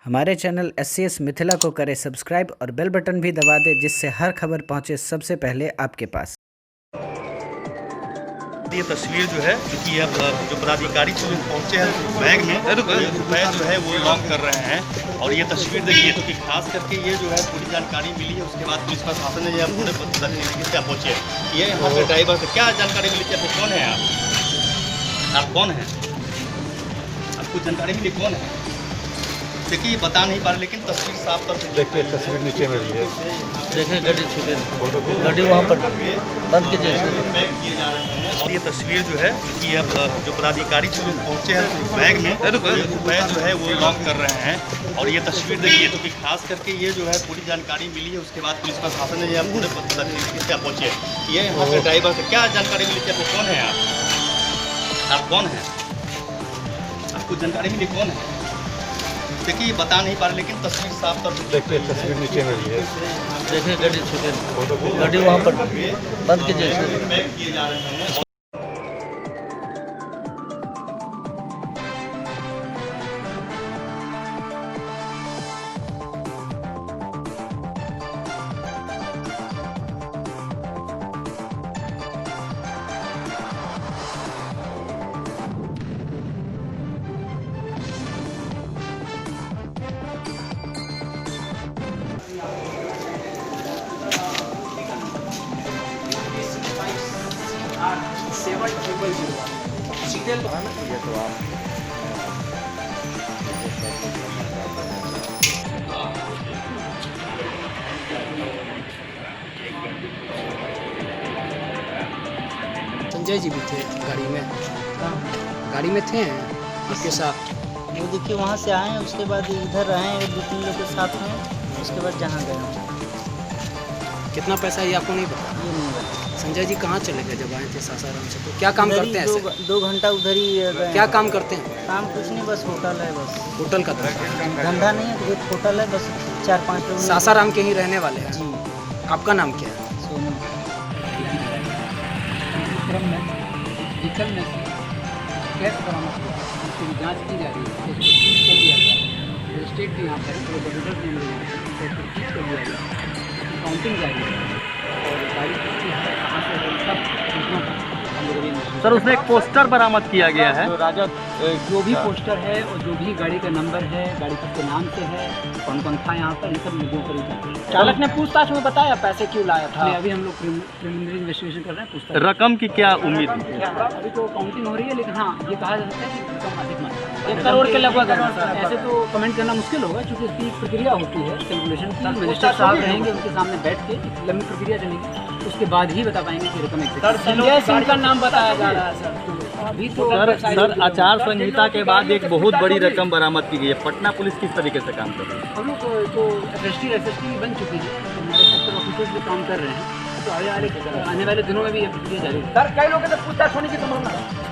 हमारे channel SCS Mithila को करें सब्सक्राइब और बेल बटन भी दबा दें, जिससे हर खबर पहुंचे सबसे पहले आपके पास। ये तस्वीर जो है, क्योंकि ये जो पदाधिकारी जो पहुंचे हैं बैग में रुपये जो है वो लॉक कर रहे हैं। और ये तस्वीर देखिए, क्योंकि खास करके ये जो है पूरी जानकारी मिली है। उसके बाद पुलिस प्रशासन ने यह पूरे तरीके से पहुँचे। ये यहाँ पे ड्राइवर से क्या जानकारी मिली कि कौन है आप कौन हैं? आपको जानकारी मिली कौन है? देखिए ये बता नहीं पा रहे, लेकिन तस्वीर साफ तौर से देखिए तस्वीर नीचे में भी है। देखें गाड़ी छूटे, गाड़ी वहाँ पर बंद कीजिए। और ये तस्वीर जो है, क्योंकि ये जो पदाधिकारी जो पहुंचे हैं बैग में रुपये जो है वो लॉक कर रहे हैं। और ये तस्वीर देखिए, क्योंकि खास करके ये जो है पूरी जानकारी मिली है। उसके बाद पुलिस प्रशासन ने यह पूरे तरीके से पहुँचे। ये यहाँ पे ड्राइवर से क्या जानकारी मिली कि कौन है आप कौन हैं? आपको जानकारी मिली कौन है? देखिए ये बता नहीं पा रहे, लेकिन तस्वीर साफ तौर से देखिए तस्वीर नीचे में भी है। देखें गाड़ी छूटे, गाड़ी वहाँ पर बंद कीजिए। किए जा रहे हैं। सीरियल तो है ना, ये तो आप संजय जी भी थे गाड़ी में। गाड़ी में थे आपके साथ? वो देखिए वहाँ से आए, उसके बाद इधर रहे और 2-3 लोग के साथ हैं। उसके बाद जहाँ गए कितना पैसा ये आपको नहीं पता? ये नहीं पता। संजय जी कहाँ चले गए जब आए थे सासाराम से? तो क्या काम करते हैं ऐसे? 2 घंटा उधर ही गए। क्या काम करते हैं? काम कुछ नहीं, बस होटल है। बस होटल का धंधा? धंधा नहीं है, एक होटल है, बस 4-5 लोग। सासाराम के ही रहने वाले हैं? जी। आपका नाम क्या है? सोनू। जाँच की जा रही है, स्टेट भी यहाँ पर काउंटिंग जारी है और गाड़ी किसकी है, कहाँ से है, सब सूचना हम लोगों ने। सर उसमें एक पोस्टर बरामद किया गया है। जो भी पोस्टर है और जो भी गाड़ी का नंबर है, गाड़ी किसके नाम से है, कौन कौन था यहाँ पर, ये सब मुद्दों पर ही। चालक ने पूछताछ में बताया पैसे क्यों लाया था। अभी हम लोग प्रिलिमिनरी इन्वेस्टिगेशन कर रहे हैं। पूछताछ रकम की क्या उम्मीद है? अभी तो काउंटिंग हो रही है, लेकिन हाँ ये कहा जा सकता है कि रकम अधिक मात्रा 1 करोड़ के लगभग है। ऐसे तो कमेंट करना मुश्किल होगा, क्योंकि इसकी एक प्रक्रिया होती है कैलकुलेशन की। मजिस्ट्रेट साहब रहेंगे, उनके सामने बैठ के एक लंबी प्रक्रिया चलेगी, उसके बाद ही बता पाएंगे कि रकम एग्जैक्ट। संजय सिंह का नाम बताया जा रहा है सर। अभी तो सर आचार संहिता के बाद एक बहुत बड़ी रकम बरामद की गई है। पटना पुलिस किस तरीके से काम कर रही है? हम लोग तो SST बन चुकी है, हमारे सेक्टर ऑफिसर्स भी काम कर रहे हैं। तो आने वाले दिनों में भी ये प्रक्रिया जारी है। सर कई लोगों से पूछताछ होने की संभावना है।